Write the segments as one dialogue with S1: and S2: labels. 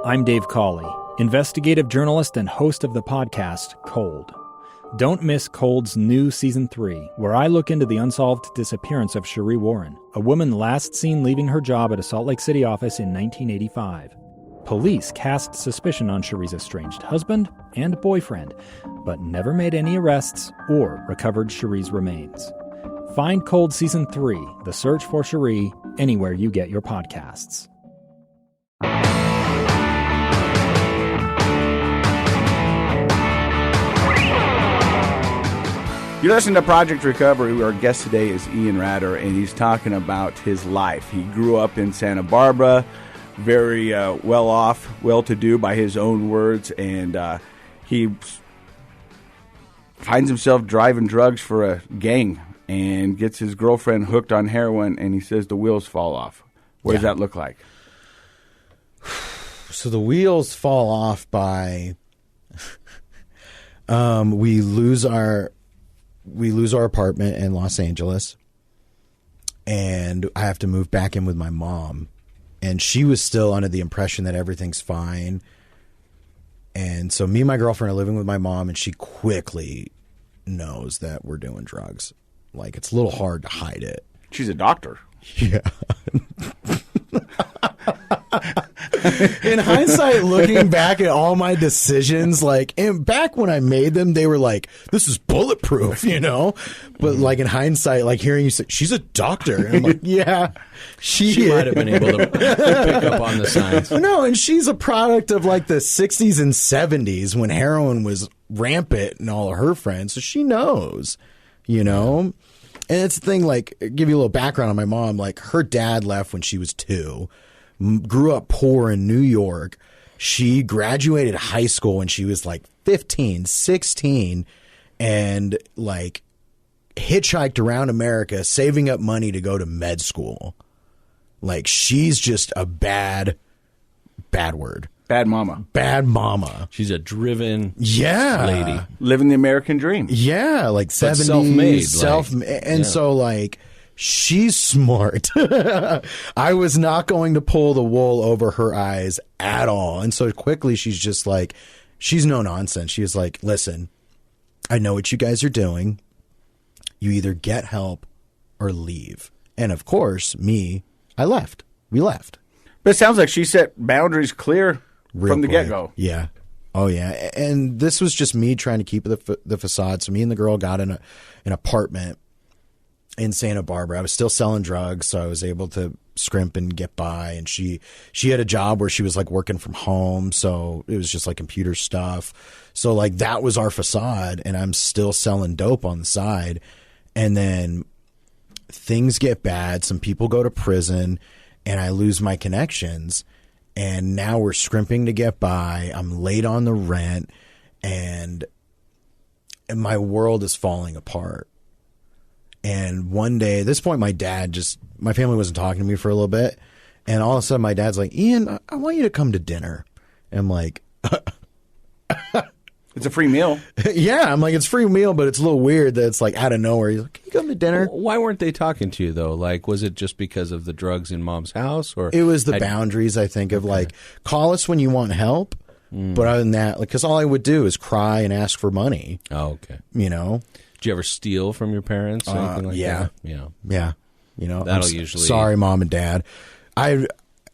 S1: I'm Dave Cawley, investigative journalist and host of the podcast Cold. Don't miss Cold's new Season 3, where I look into the unsolved disappearance of Cherie Warren, a woman last seen leaving her job at a Salt Lake City office in 1985. Police cast suspicion on Cherie's estranged husband and boyfriend, but never made any arrests or recovered Cherie's remains. Find Cold Season 3, The Search for Cherie, anywhere you get your podcasts.
S2: You're listening to Project Recovery. Our guest today is Ian Rader, and he's talking about his life. He grew up in Santa Barbara, very well-off, well-to-do by his own words, and he finds himself driving drugs for a gang and gets his girlfriend hooked on heroin, and he says the wheels fall off. What does that look like?
S3: So the wheels fall off by we lose our apartment in Los Angeles, and I have to move back in with my mom, and she was still under the impression that everything's fine. And so me and my girlfriend are living with my mom, and she quickly knows that we're doing drugs. Like, it's a little hard to hide it.
S2: She's a doctor.
S3: Yeah. In hindsight, looking back at all my decisions, and back when I made them, they were like, this is bulletproof, you know? But in hindsight, hearing you say, she's a doctor. And I'm like, yeah, she
S4: might have been able to pick up on the signs.
S3: No, and she's a product of the 60s and 70s when heroin was rampant and all of her friends. So she knows, you know? And it's the thing, give you a little background on my mom. Her dad left when she was 2. Grew up poor in New York. She graduated high school when she was 15, 16, and hitchhiked around America, saving up money to go to med school. She's just a bad word.
S2: Bad mama.
S3: Bad mama.
S4: She's a driven
S3: lady.
S2: Living the American dream.
S3: Yeah, 70s.
S4: Self-made.
S3: And so she's smart. I was not going to pull the wool over her eyes at all. And so quickly she's just she's no nonsense. She's listen, I know what you guys are doing. You either get help or leave. And of course, I left. We left.
S2: But it sounds like she set boundaries clear from the get-go.
S3: Yeah. Oh, yeah. And this was just me trying to keep the facade. So me and the girl got in an apartment in Santa Barbara. I was still selling drugs, so I was able to scrimp and get by. And she had a job where she was working from home, so it was just computer stuff. So that was our facade, and I'm still selling dope on the side. And then things get bad. Some people go to prison, and I lose my connections. And now we're scrimping to get by. I'm late on the rent, and my world is falling apart. And one day, at this point, my family wasn't talking to me for a little bit. And all of a sudden, my dad's like, Ian, I want you to come to dinner. And I'm like,
S2: it's a free meal.
S3: Yeah. I'm like, it's a free meal, but it's a little weird that it's out of nowhere. He's like, can you come to dinner?
S4: Why weren't they talking to you, though? Was it just because of the drugs in Mom's house? Or
S3: it was the boundaries, I think, of call us when you want help. But other than that, because all I would do is cry and ask for money.
S4: Oh, okay.
S3: You know?
S4: Did you ever steal from your parents or anything like that?
S3: Yeah. You know,
S4: that'll usually.
S3: Sorry, Mom and Dad. I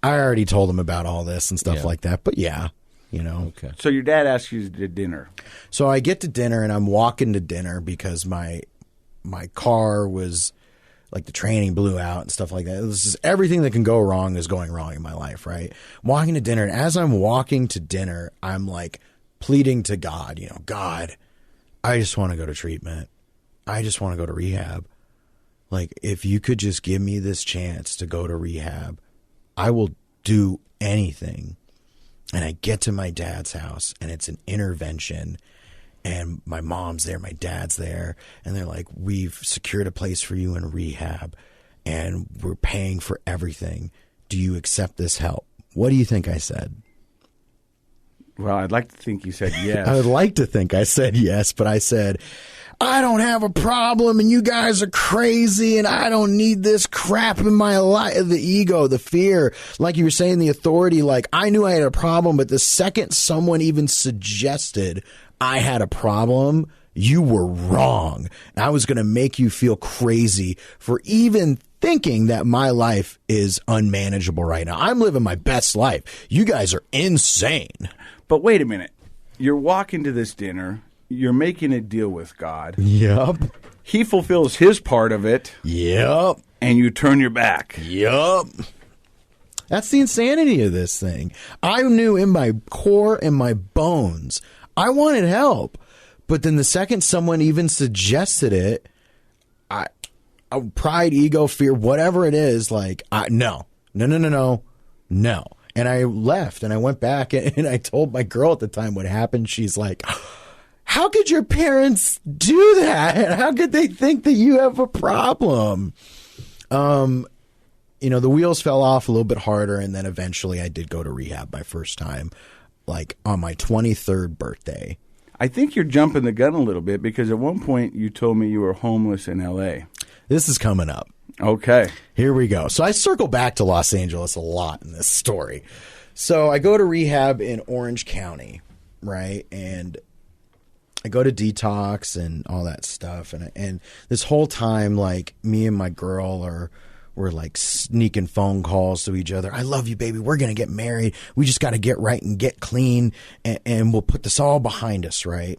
S3: already told them about all this and stuff like that. But yeah, you know.
S4: Okay.
S2: So your dad asks you to dinner.
S3: So I get to dinner and I'm walking to dinner because my car was the training blew out and stuff like that. This is everything that can go wrong is going wrong in my life, right? I'm walking to dinner, and as I'm walking to dinner, I'm pleading to God, God, I just want to go to treatment. I just want to go to rehab. If you could just give me this chance to go to rehab, I will do anything. And I get to my dad's house, and it's an intervention, and my mom's there, my dad's there, and they're like, we've secured a place for you in rehab, and we're paying for everything. Do you accept this help? What do you think I said?
S2: Well, I'd like to think you said yes.
S3: I would like to think I said yes, but I said, I don't have a problem and you guys are crazy and I don't need this crap in my life. The ego, the fear, like you were saying, the authority, like I knew I had a problem, but the second someone even suggested I had a problem, you were wrong. And I was going to make you feel crazy for even thinking that my life is unmanageable right now. I'm living my best life. You guys are insane.
S2: But wait a minute. You're walking to this dinner. You're making a deal with God.
S3: Yep.
S2: He fulfills his part of it.
S3: Yep.
S2: And you turn your back.
S3: Yep. That's the insanity of this thing. I knew in my core and my bones, I wanted help. But then the second someone even suggested it, pride, ego, fear, whatever it is, like, no. And I left and I went back and I told my girl at the time what happened. She's like, how could your parents do that? How could they think that you have a problem? The wheels fell off a little bit harder. And then eventually I did go to rehab my first time, like on my 23rd birthday.
S2: I think you're jumping the gun a little bit because at one point you told me you were homeless in L.A.
S3: This is coming up.
S2: Okay.
S3: Here we go. So I circle back to Los Angeles a lot in this story. So I go to rehab in Orange County, right? And I go to detox and all that stuff. And this whole time, like, me and my girl we're like sneaking phone calls to each other. I love you, baby. We're going to get married. We just got to get right and get clean. And we'll put this all behind us, right?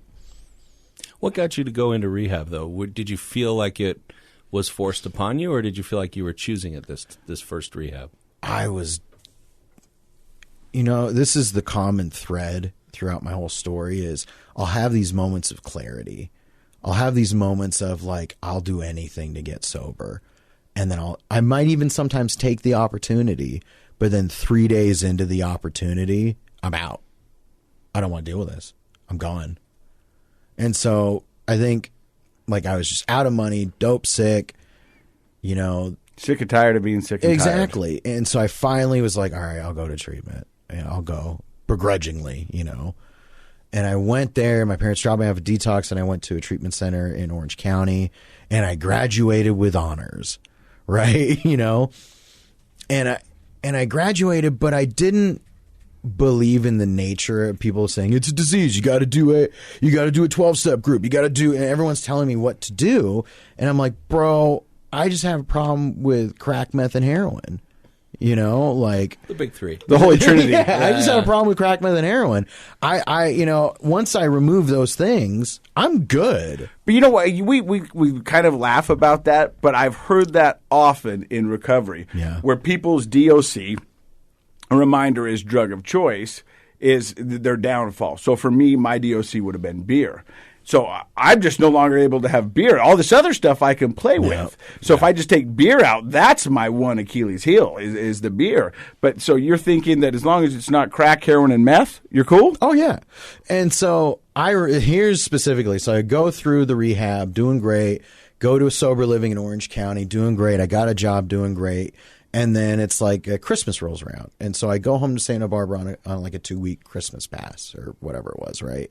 S4: What got you to go into rehab, though? Did you feel like it was forced upon you, or did you feel like you were choosing it this first rehab?
S3: I was, this is the common thread throughout my whole story is I'll have these moments of clarity. I'll have these moments of like, I'll do anything to get sober. And then I might even sometimes take the opportunity, but then 3 days into the opportunity, I'm out. I don't want to deal with this. I'm gone. And so I think like I was just out of money, dope sick,
S2: Sick and tired of being sick and tired.
S3: Exactly. And so I finally was like, all right, I'll go to treatment. And I'll go begrudgingly, And I went there. My parents dropped me off a detox, and I went to a treatment center in Orange County, and I graduated with honors. Right. And I graduated, but I didn't believe in the nature of people saying it's a disease. You got to do it. You got to do a 12-step group. You got to do, and everyone's telling me what to do. And I'm like, bro, I just have a problem with crack, meth, and heroin. Like
S4: the big three,
S2: the Holy Trinity.
S3: I just have a problem with crack, meth, and heroin. Once I remove those things, I'm good.
S2: But you know what? We kind of laugh about that, but I've heard that often in recovery, where people's DOC, a reminder is drug of choice, is their downfall. So for me, my DOC would have been beer. So I'm just no longer able to have beer. All this other stuff I can play with. So if I just take beer out, that's my one Achilles heel is the beer. But so you're thinking that as long as it's not crack, heroin, and meth, you're cool?
S3: Oh, yeah. And so here's specifically. So I go through the rehab, doing great, go to a sober living in Orange County, doing great. I got a job, doing great. And then it's like Christmas rolls around. And so I go home to Santa Barbara on like a 2-week Christmas pass or whatever it was, right?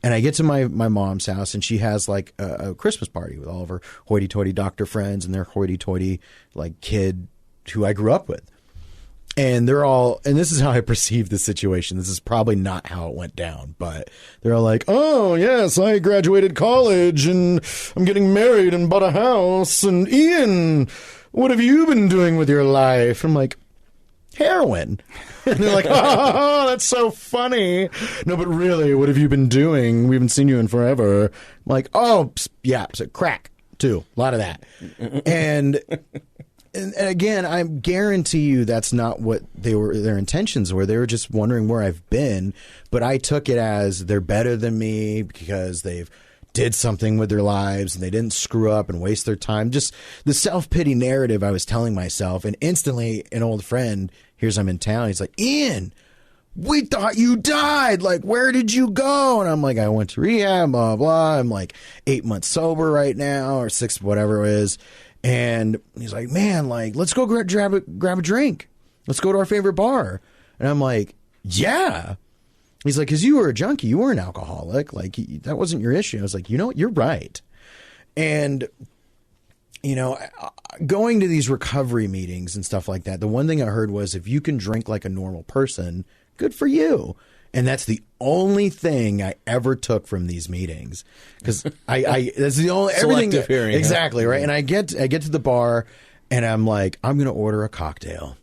S3: And I get to my mom's house, and she has like a Christmas party with all of her hoity-toity doctor friends and their hoity-toity like kid who I grew up with. And they're all, and this is how I perceive the situation. This is probably not how it went down, but they're all like, oh, yes, I graduated college and I'm getting married and bought a house. And Ian, what have you been doing with your life? I'm like, heroin. And they're like, oh, that's so funny. No, but really, what have you been doing? We haven't seen you in forever. I'm like, oh, yeah, so crack, too. A lot of that. And again, I guarantee you that's not what their intentions were. They were just wondering where I've been. But I took it as they're better than me because they've did something with their lives and they didn't screw up and waste their time. Just the self-pity narrative I was telling myself. And instantly an old friend hears I'm in town. He's like, Ian, we thought you died. Like, where did you go? And I'm like, I went to rehab, blah, blah. I'm like 8 months sober right now, or 6, whatever it is. And he's like, man, like, let's go grab a drink. Let's go to our favorite bar. And I'm like, yeah. He's like, because you were a junkie. You were an alcoholic. Like, that wasn't your issue. I was like, you know what? You're right. And, you know, going to these recovery meetings and stuff like that, the one thing I heard was if you can drink like a normal person, good for you. And that's the only thing I ever took from these meetings, because I that's the only everything
S4: Selective hearing,
S3: exactly right. And I get to the bar, and I'm like, I'm going to order a cocktail,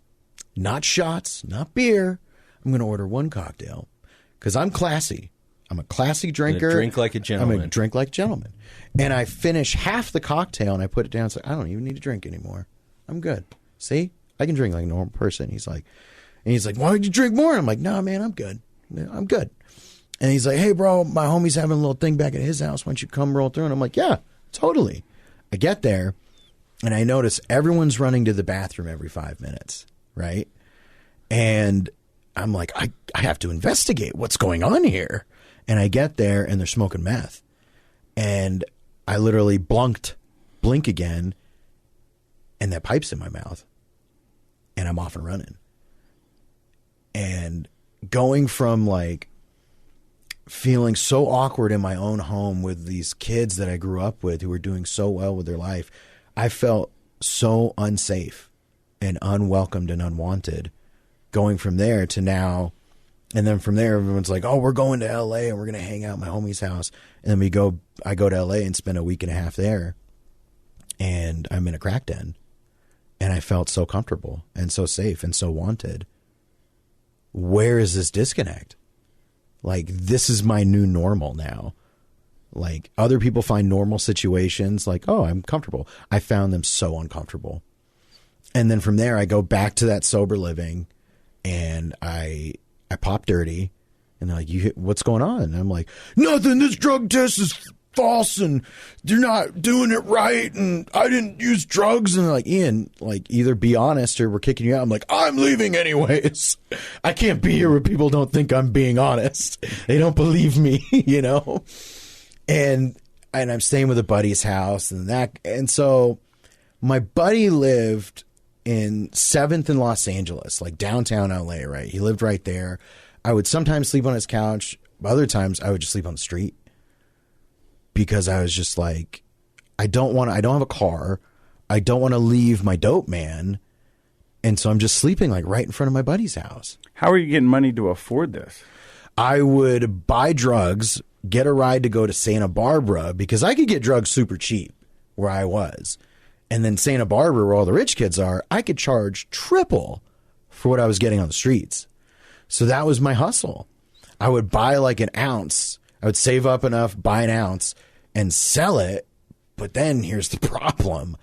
S3: not shots, not beer. I'm going to order one cocktail because I'm classy. I'm a classy drinker.
S4: Drink like a gentleman.
S3: I'm going to drink like a gentleman. And I finish half the cocktail and I put it down. It's like, I don't even need to drink anymore. I'm good. See, I can drink like a normal person. He's like, why would you drink more? I'm like, no, man, I'm good. I'm good. And he's like, hey, bro, my homie's having a little thing back at his house. Why don't you come roll through? And I'm like, yeah, totally. I get there and I notice everyone's running to the bathroom every 5 minutes, right? And I'm like, I have to investigate what's going on here. And I get there and they're smoking meth. And I literally blink again, and that pipe's in my mouth. And I'm off and running. And going from like feeling so awkward in my own home with these kids that I grew up with who were doing so well with their life, I felt so unsafe and unwelcomed and unwanted going from there to now. And then from there, everyone's like, oh, we're going to L.A. and we're going to hang out at my homie's house. And then I go to L.A. and spend a week and a half there. And I'm in a crack den. And I felt so comfortable and so safe and so wanted. Where is this disconnect? Like, this is my new normal now. Like, other people find normal situations like, oh, I'm comfortable. I found them so uncomfortable. And then from there, I go back to that sober living, and I pop dirty, and they're like, what's going on? And I'm like, nothing, this drug test is false, and you're not doing it right, and I didn't use drugs. And they're like, Ian, like, either be honest or we're kicking you out. I'm like, I'm leaving anyways. I can't be here where people don't think I'm being honest. They don't believe me, you know? And I'm staying with a buddy's house, and so my buddy lived in 7th in Los Angeles, like downtown LA, right? He lived right there. I would sometimes sleep on his couch. Other times I would just sleep on the street because I was just like, I don't have a car. I don't want to leave my dope man. And so I'm just sleeping like right in front of my buddy's house.
S2: How are you getting money to afford this?
S3: I would buy drugs, get a ride to go to Santa Barbara because I could get drugs super cheap where I was. And then Santa Barbara, where all the rich kids are, I could charge triple for what I was getting on the streets. So that was my hustle. I would buy like an ounce. I would save up enough, buy an ounce, and sell it. But then here's the problem.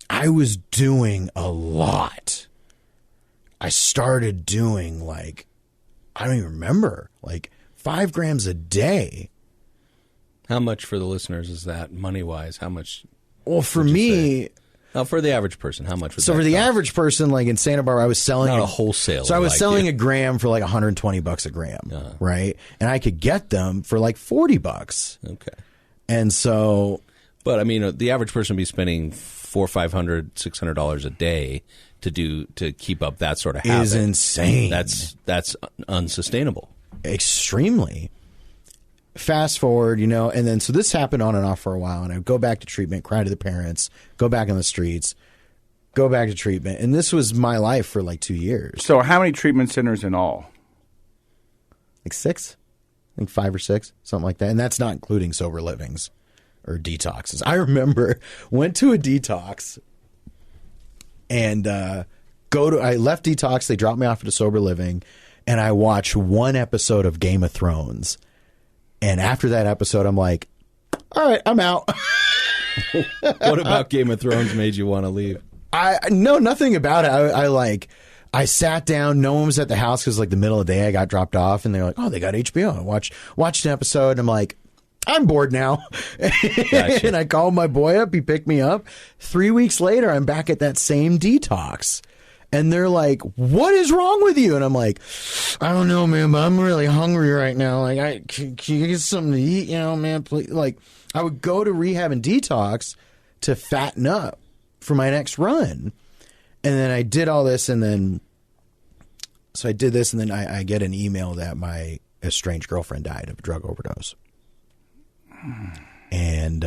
S3: I was doing a lot. I started doing like, I don't even remember, like 5 grams a day.
S4: How much for the listeners is that money-wise? How much?
S3: Well, for me,
S4: for the average person, how much would that
S3: for the
S4: cost?
S3: average person, like in Santa Barbara, I was selling
S4: Not a wholesale.
S3: So I was
S4: like
S3: selling
S4: you.
S3: a gram for like $120 a gram, right? And I could get them for like $40.
S4: Okay.
S3: And so,
S4: but I mean, the average person would be spending $400, $500, $600 a day to keep up that sort of habit.
S3: Is insane.
S4: That's unsustainable.
S3: Extremely. Fast forward, you know, and then so this happened on and off for a while, and I would go back to treatment, cry to the parents, go back on the streets, go back to treatment, and this was my life for like 2 years.
S2: So how many treatment centers in all?
S3: Like 6? I think 5 or 6, something like that. And that's not including sober livings or detoxes. I remember went to a detox and I left detox, they dropped me off at a sober living, and I watched one episode of Game of Thrones. And after that episode, I'm like, all right, I'm out.
S4: What about Game of Thrones made you want to leave?
S3: I know nothing about it. I sat down. No one was at the house because like the middle of the day I got dropped off, and they're like, oh, they got HBO. I watched an episode, and I'm like, I'm bored now.
S4: Gotcha.
S3: And I called my boy up. He picked me up. 3 weeks later, I'm back at that same detox. And they're like, what is wrong with you? And I'm like, I don't know, man, but I'm really hungry right now. Like, can you get something to eat? You know, man, please. Like, I would go to rehab and detox to fatten up for my next run. And then I did all this. And then, so I did this. And then I get an email that my estranged girlfriend died of a drug overdose. And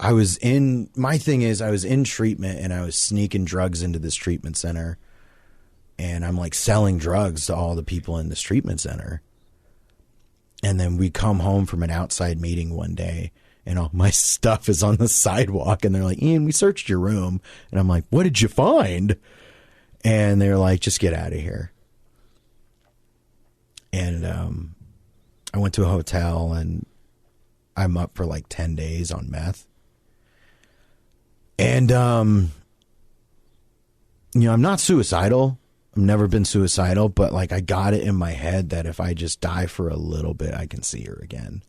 S3: my thing is I was in treatment and I was sneaking drugs into this treatment center, and I'm like selling drugs to all the people in this treatment center. And then we come home from an outside meeting one day, and all my stuff is on the sidewalk, and they're like, Ian, we searched your room. And I'm like, what did you find? And they're like, just get out of here. And I went to a hotel, and I'm up for like 10 days on meth. And, I'm not suicidal. I've never been suicidal, but like I got it in my head that if I just die for a little bit, I can see her again.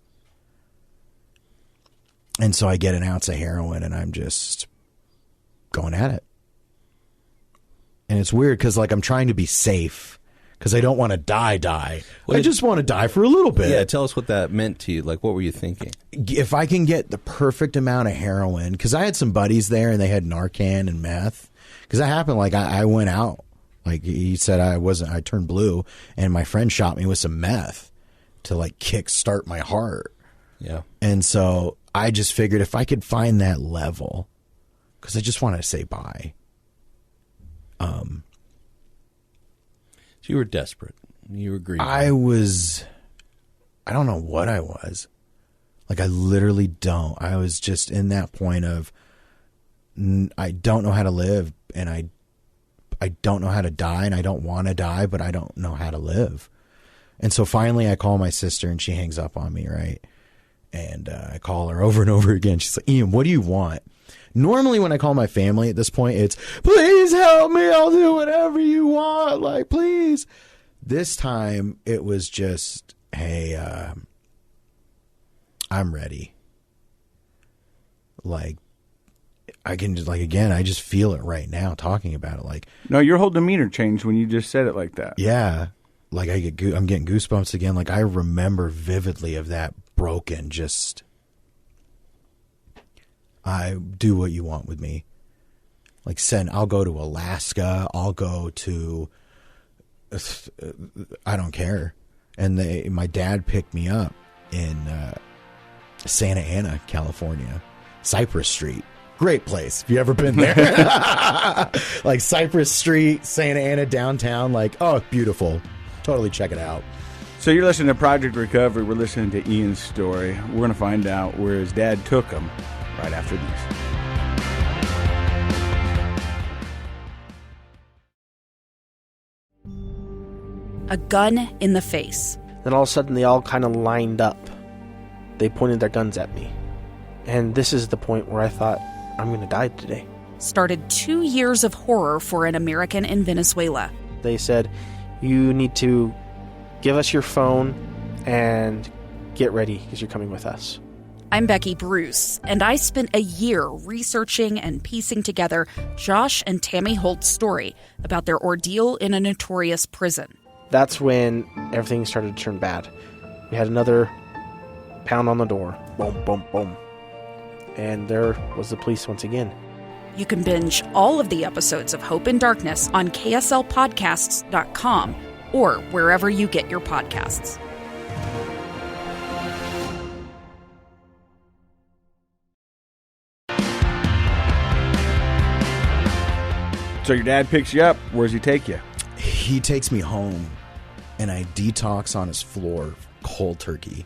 S3: And so I get an ounce of heroin, and I'm just going at it. And it's weird because like I'm trying to be safe because I don't want to die. I just want to die for a little bit.
S4: Yeah, tell us what that meant to you. Like, what were you thinking?
S3: If I can get the perfect amount of heroin, because I had some buddies there and they had Narcan and meth. Because that happened, like I went out. Like he said I turned blue, and my friend shot me with some meth to like kick start my heart.
S4: Yeah. And
S3: so I just figured if I could find that level, because I just wanted to say bye.
S4: So you were desperate. You were grieving.
S3: I don't know what I was. Like I literally don't. I was just in that point of I don't know how to live, and I don't know how to die, and I don't want to die, but I don't know how to live. And so finally I call my sister, and she hangs up on me, right? And I call her over and over again. She's like, Ian, what do you want? Normally when I call my family at this point, it's, please help me. I'll do whatever you want. Like, please. This time it was just, hey, I'm ready. Like, I can just, like, again, I just feel it right now talking about it. Like,
S2: no, your whole demeanor changed when you just said it like that.
S3: Yeah. Like I'm getting goosebumps again. Like I remember vividly of that broken, just, I do what you want with me. Like I'll go to Alaska. I'll go to, I don't care. And my dad picked me up in Santa Ana, California, Cypress Street. Great place. Have you ever been there? Like Cypress Street, Santa Ana, downtown. Like, oh, beautiful. Totally check it out.
S2: So you're listening to Project Recovery. We're listening to Ian's story. We're going to find out where his dad took him right after this.
S5: A gun in the face.
S6: Then all of a sudden they all kind of lined up. They pointed their guns at me. And this is the point where I thought, I'm going to die today.
S5: Started 2 years of horror for an American in Venezuela.
S6: They said, you need to give us your phone and get ready because you're coming with us.
S5: I'm Becky Bruce, and I spent a year researching and piecing together Josh and Tammy Holt's story about their ordeal in a notorious prison.
S6: That's when everything started to turn bad. We had another pound on the door. Boom, boom, boom. And there was the police once again.
S5: You can binge all of the episodes of Hope in Darkness on kslpodcasts.com or wherever you get your podcasts.
S2: So your dad picks you up. Where does he take you?
S3: He takes me home, and I detox on his floor cold turkey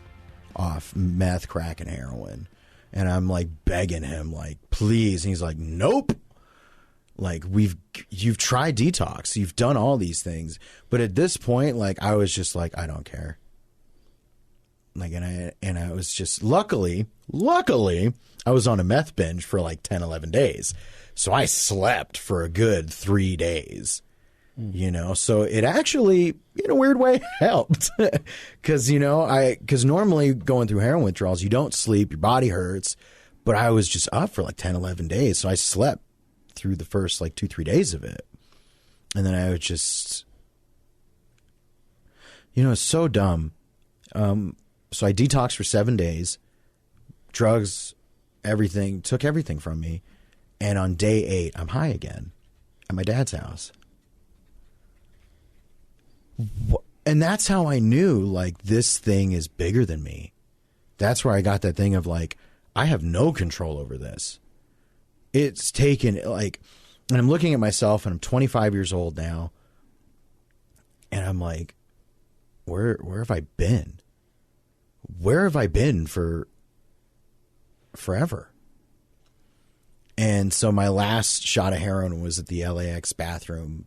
S3: off meth, crack, and heroin. And I'm like begging him, like, please. And he's like, nope. Like, you've tried detox. You've done all these things. But at this point, like, I was just like, I don't care. Like, and I was just, luckily, I was on a meth binge for like 10, 11 days. So I slept for a good 3 days, you know? So it actually, in a weird way, helped. Because normally going through heroin withdrawals, you don't sleep, your body hurts. But I was just up for like 10, 11 days. So I slept through the first like 2-3 days of it. And then I was just, it's so dumb. So I detoxed for 7 days, drugs, everything, took everything from me. And on day 8, I'm high again at my dad's house. And that's how I knew, like, this thing is bigger than me. That's where I got that thing of, like, I have no control over this. It's taken like, and I'm looking at myself and I'm 25 years old now. And I'm like, where have I been? Where have I been for forever? And so my last shot of heroin was at the LAX bathroom,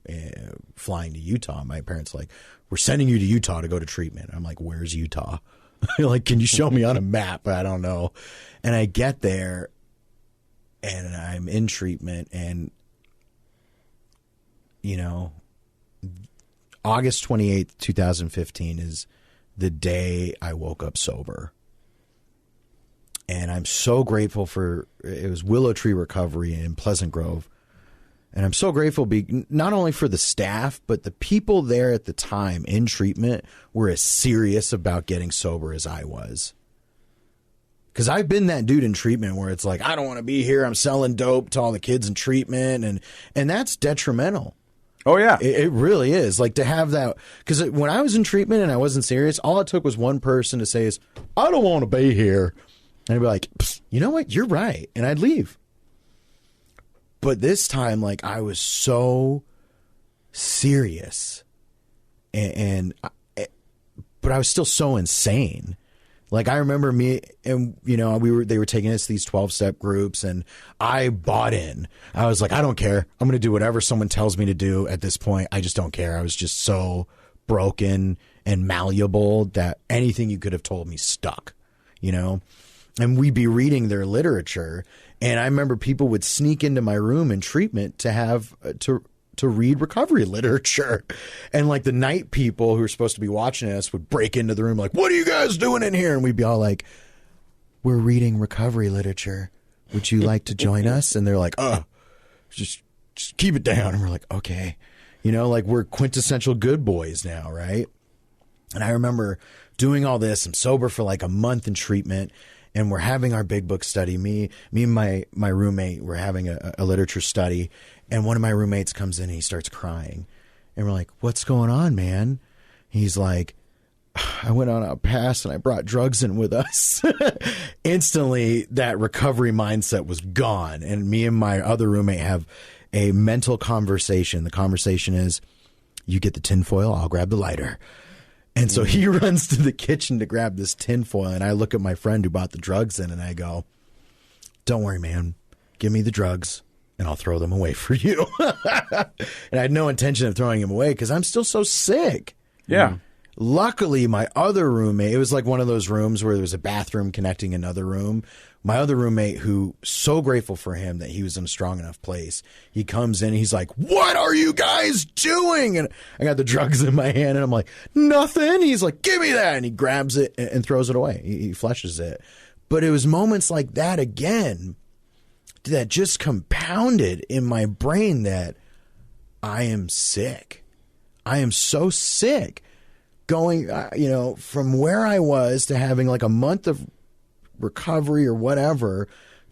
S3: flying to Utah. My parents were like, we're sending you to Utah to go to treatment. I'm like, where's Utah? Like, can you show me on a map? I don't know. And I get there and I'm in treatment, and, you know, August 28th, 2015 is the day I woke up sober. And I'm so grateful for, it was Willow Tree Recovery in Pleasant Grove. And I'm so grateful not only for the staff, but the people there at the time in treatment were as serious about getting sober as I was. Because I've been that dude in treatment where it's like, I don't want to be here. I'm selling dope to all the kids in treatment. And that's detrimental.
S2: Oh, yeah.
S3: It really is. Like, to have that. Because when I was in treatment and I wasn't serious, all it took was one person to say is, I don't want to be here. And I'd be like, you know what? You're right. And I'd leave. But this time, like, I was so serious, but I was still so insane. Like, I remember me and, you know, they were taking us to these 12-step groups, and I bought in. I was like, I don't care. I'm going to do whatever someone tells me to do at this point. I just don't care. I was just so broken and malleable that anything you could have told me stuck, you know? And we'd be reading their literature, and I remember people would sneak into my room in treatment to have to read recovery literature. And like the night people who were supposed to be watching us would break into the room like, what are you guys doing in here? And we'd be all like, we're reading recovery literature. Would you like to join us? And they're like, just keep it down. And we're like, okay. You know, like, we're quintessential good boys now, right? And I remember doing all this. I'm sober for like a month in treatment. And we're having our big book study. Me and my roommate were having a literature study. And one of my roommates comes in and he starts crying. And we're like, what's going on, man? He's like, I went on a pass and I brought drugs in with us. Instantly, that recovery mindset was gone. And me and my other roommate have a mental conversation. The conversation is, you get the tinfoil, I'll grab the lighter. And so he runs to the kitchen to grab this tinfoil, and I look at my friend who bought the drugs in, and I go, don't worry, man. Give me the drugs, and I'll throw them away for you. And I had no intention of throwing them away because I'm still so sick.
S2: Yeah.
S3: Luckily, my other roommate, it was like one of those rooms where there was a bathroom connecting another room. My other roommate, who, so grateful for him that he was in a strong enough place, he comes in and he's like, what are you guys doing? And I got the drugs in my hand and I'm like, nothing. He's like, give me that. And he grabs it and throws it away. He flushes it. But it was moments like that again that just compounded in my brain that I am sick. I am so sick. Going, you know, from where I was to having like a month of recovery or whatever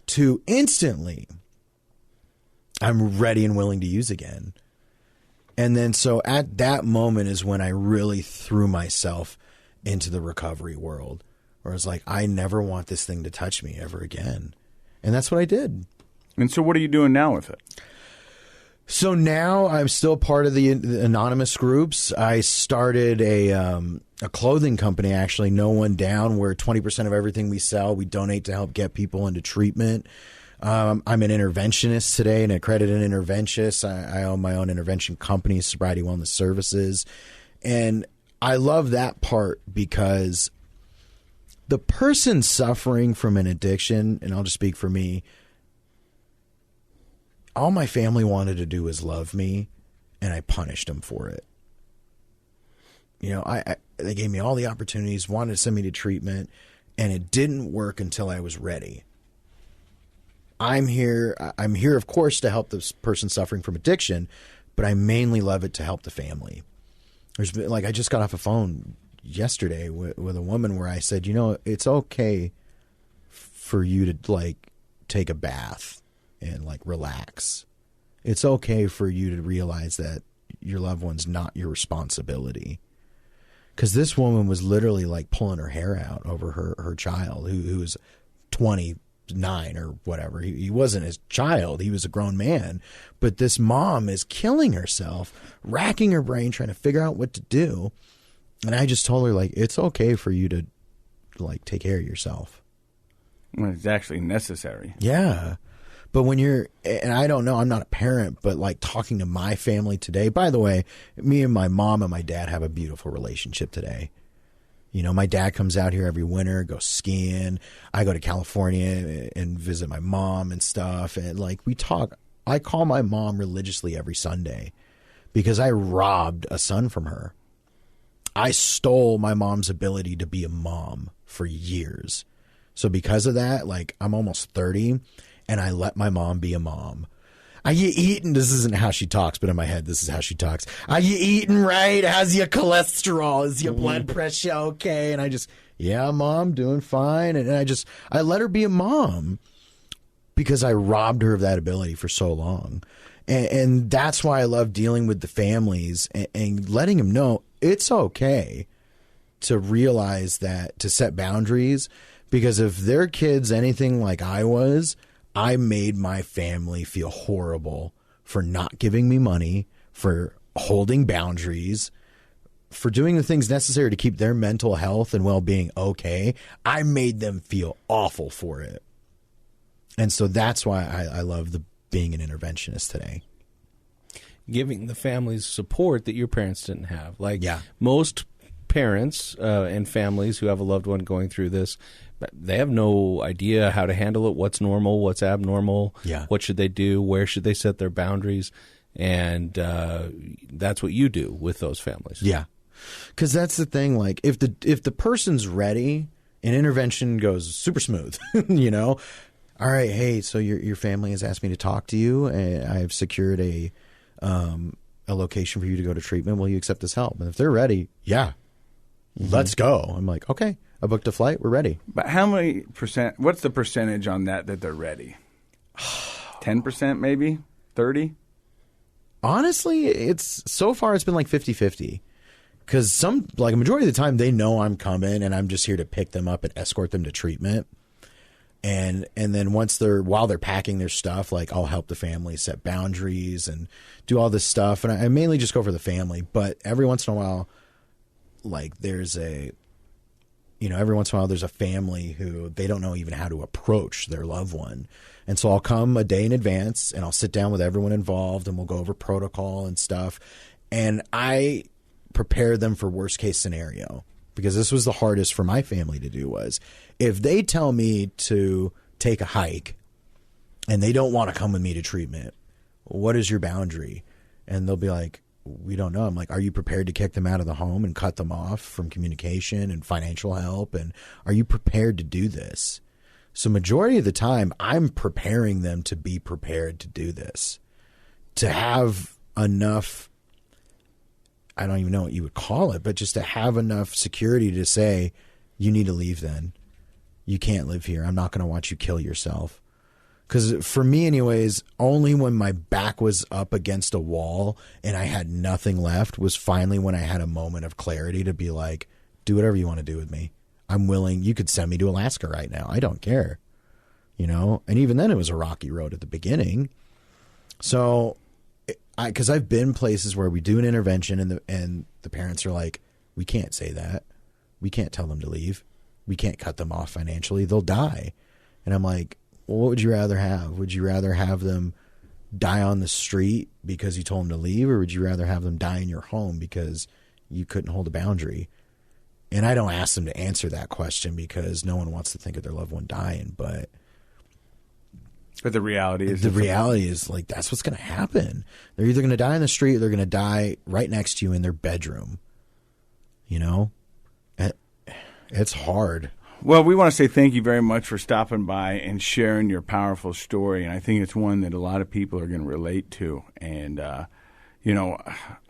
S3: to instantly I'm ready and willing to use again. And then so at that moment is when I really threw myself into the recovery world, where I was like, I never want this thing to touch me ever again. And that's what I did.
S2: And so what are you doing now with it?
S3: So now I'm still part of the anonymous groups. I started a clothing company, actually, No One Down, where 20% of everything we sell, we donate to help get people into treatment. I'm an interventionist today, an accredited interventionist. I own my own intervention company, Sobriety Wellness Services. And I love that part because the person suffering from an addiction, and I'll just speak for me, all my family wanted to do was love me, and I punished them for it. You know, they gave me all the opportunities, wanted to send me to treatment, and it didn't work until I was ready. I'm here, of course, to help this person suffering from addiction, but I mainly love it to help the family. There's been, like, I just got off a phone yesterday with a woman where I said, you know, it's okay for you to, like, take a bath and, like, relax. It's okay for you to realize that your loved one's not your responsibility. Because this woman was literally, like, pulling her hair out over her child, who was 20, 9 or whatever. He wasn't his child. He was a grown man. But this mom is killing herself, racking her brain, trying to figure out what to do. And I just told her, like, it's okay for you to, like, take care of yourself.
S2: Well, it's actually necessary.
S3: Yeah. But when you're, and I don't know, I'm not a parent, but like talking to my family today, by the way, me and my mom and my dad have a beautiful relationship today. You know, my dad comes out here every winter, goes skiing. I go to California and visit my mom and stuff. And like we talk, I call my mom religiously every Sunday because I robbed a son from her. I stole my mom's ability to be a mom for years. So because of that, like I'm almost 30 and I let my mom be a mom. Are you eating? This isn't how she talks, but in my head, this is how she talks. Are you eating right? How's your cholesterol? Is your blood pressure okay? And I just, yeah, mom, doing fine. And I let her be a mom because I robbed her of that ability for so long. And that's why I love dealing with the families and letting them know it's okay to realize that, to set boundaries, because if their kid's anything like I was, I made my family feel horrible for not giving me money, for holding boundaries, for doing the things necessary to keep their mental health and well-being okay. I made them feel awful for it. And so that's why I love being an interventionist today.
S4: Giving the families support that your parents didn't have. Like most parents and families who have a loved one going through this, they have no idea how to handle it, what's normal, what's abnormal, what should they do, where should they set their boundaries, and that's what you do with those families.
S3: Yeah, because that's the thing. Like if the person's ready, an intervention goes super smooth. You know, all right, hey, so your family has asked me to talk to you, and I've secured a location for you to go to treatment. Will you accept this help? And if they're ready, let's go. I'm like, okay. I booked a flight. We're ready.
S2: But how many percent? What's the percentage on that they're ready? 10% maybe? 30?
S3: Honestly, so far it's been like 50-50. Because like a majority of the time they know I'm coming and I'm just here to pick them up and escort them to treatment. And then while they're packing their stuff, like I'll help the family set boundaries and do all this stuff. And I mainly just go for the family. But every once in a while, like every once in a while there's a family who they don't know even how to approach their loved one. And so I'll come a day in advance and I'll sit down with everyone involved and we'll go over protocol and stuff. And I prepare them for worst case scenario, because this was the hardest for my family to do, was if they tell me to take a hike and they don't want to come with me to treatment, what is your boundary? And they'll be like, we don't know. I'm like, are you prepared to kick them out of the home and cut them off from communication and financial help? And are you prepared to do this? So majority of the time, I'm preparing them to be prepared to do this, to have enough, I don't even know what you would call it, but just to have enough security to say, you need to leave then. You can't live here. I'm not going to watch you kill yourself. Because for me anyways, only when my back was up against a wall and I had nothing left was finally when I had a moment of clarity to be like, do whatever you want to do with me. I'm willing. You could send me to Alaska right now. I don't care. You know? And even then it was a rocky road at the beginning. So, because I've been places where we do an intervention and the parents are like, we can't say that. We can't tell them to leave. We can't cut them off financially. They'll die. And I'm like, well, what would you rather have? Would you rather have them die on the street because you told them to leave, or would you rather have them die in your home because you couldn't hold a boundary? And I don't ask them to answer that question because no one wants to think of their loved one dying, but
S2: the reality is
S3: like that's what's going to happen. They're either going to die in the street or they're going to die right next to you in their bedroom. You know? It's hard.
S2: Well, we want to say thank you very much for stopping by and sharing your powerful story. And I think it's one that a lot of people are going to relate to. And,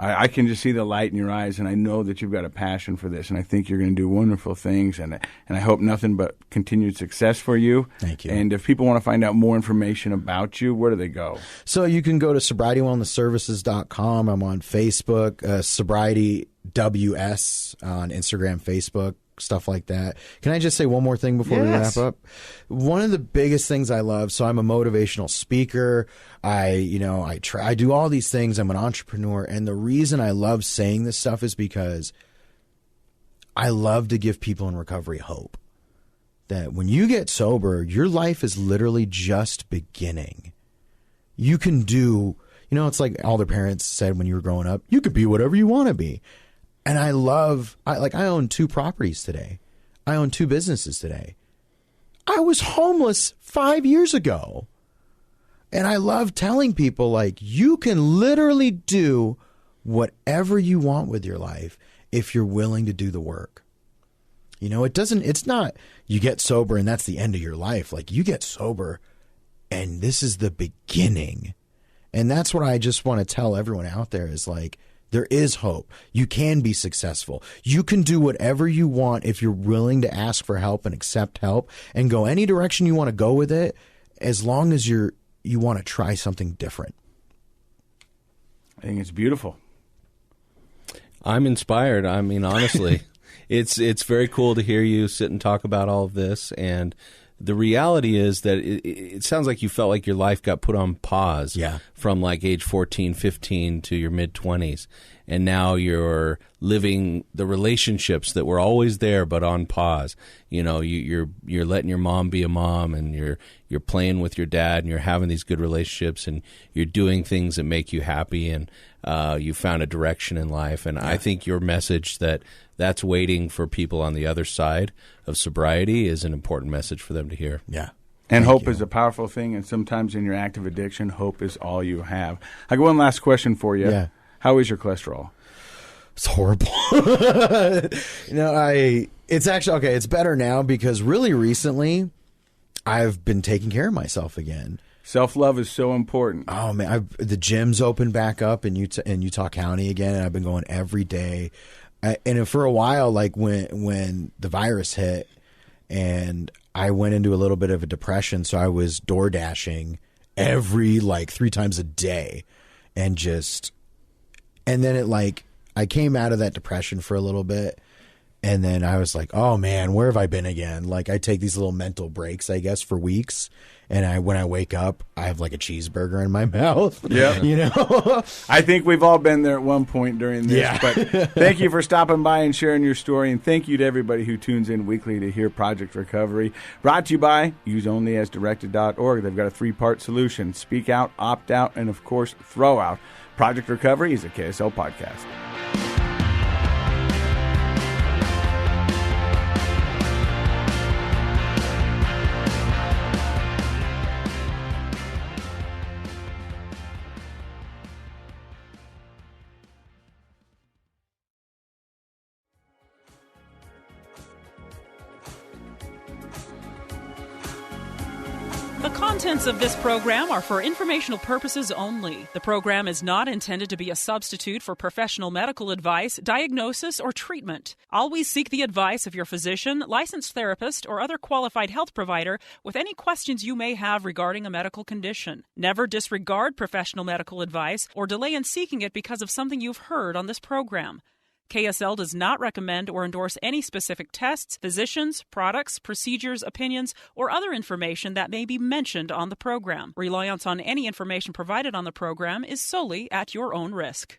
S2: I can just see the light in your eyes, and I know that you've got a passion for this. And I think you're going to do wonderful things. And I hope nothing but continued success for you.
S3: Thank you.
S2: And if people want to find out more information about you, where do they go?
S3: So you can go to sobrietywellnessservices.com. I'm on Facebook, Sobriety WS on Instagram, Facebook. stuff like that. Can I just say one more thing before we wrap up? One of the biggest things I love, so I'm a motivational speaker. I do all these things. I'm an entrepreneur. And the reason I love saying this stuff is because I love to give people in recovery hope. That when you get sober, your life is literally just beginning. You can do, it's like all their parents said when you were growing up, you could be whatever you want to be. And I own 2 properties today. I own 2 businesses today. I was homeless 5 years ago. And I love telling people, like, you can literally do whatever you want with your life if you're willing to do the work. It's not you get sober and that's the end of your life. Like, you get sober and this is the beginning. And that's what I just want to tell everyone out there is, like, there is hope. You can be successful. You can do whatever you want if you're willing to ask for help and accept help and go any direction you want to go with it, as long as you want to try something different.
S2: I think it's beautiful.
S4: I'm inspired. I mean, honestly, it's very cool to hear you sit and talk about all of this. And the reality is that it sounds like you felt like your life got put on pause from like age 14, 15 to your mid-20s. And now you're living the relationships that were always there but on pause. You're letting your mom be a mom, and you're playing with your dad, and you're having these good relationships, and you're doing things that make you happy, and you found a direction in life. And I think your message that's waiting for people on the other side of sobriety is an important message for them to hear.
S3: Yeah.
S2: And hope is a powerful thing, and sometimes in your active addiction, hope is all you have. I got one last question for you.
S3: Yeah.
S2: How is your cholesterol?
S3: It's horrible. It's actually, okay, it's better now because really recently I've been taking care of myself again.
S2: Self-love is so important.
S3: Oh, man. The gym's opened back up in Utah County again, and I've been going every day. And for a while, like when the virus hit, and I went into a little bit of a depression, so I was door dashing every 3 times a day, and then I came out of that depression for a little bit, and then I was like, oh man, where have I been again? Like, I take these little mental breaks, I guess, for weeks. And when I wake up, I have like a cheeseburger in my mouth.
S2: Yeah. I think we've all been there at one point during this. Yeah. But thank you for stopping by and sharing your story. And thank you to everybody who tunes in weekly to hear Project Recovery. Brought to you by useonlyasdirected.org. They've got a 3-part solution: speak out, opt out, and of course, throw out. Project Recovery is a KSL podcast.
S7: The contents of this program are for informational purposes only. The program is not intended to be a substitute for professional medical advice, diagnosis, or treatment. Always seek the advice of your physician, licensed therapist, or other qualified health provider with any questions you may have regarding a medical condition. Never disregard professional medical advice or delay in seeking it because of something you've heard on this program. KSL does not recommend or endorse any specific tests, physicians, products, procedures, opinions, or other information that may be mentioned on the program. Reliance on any information provided on the program is solely at your own risk.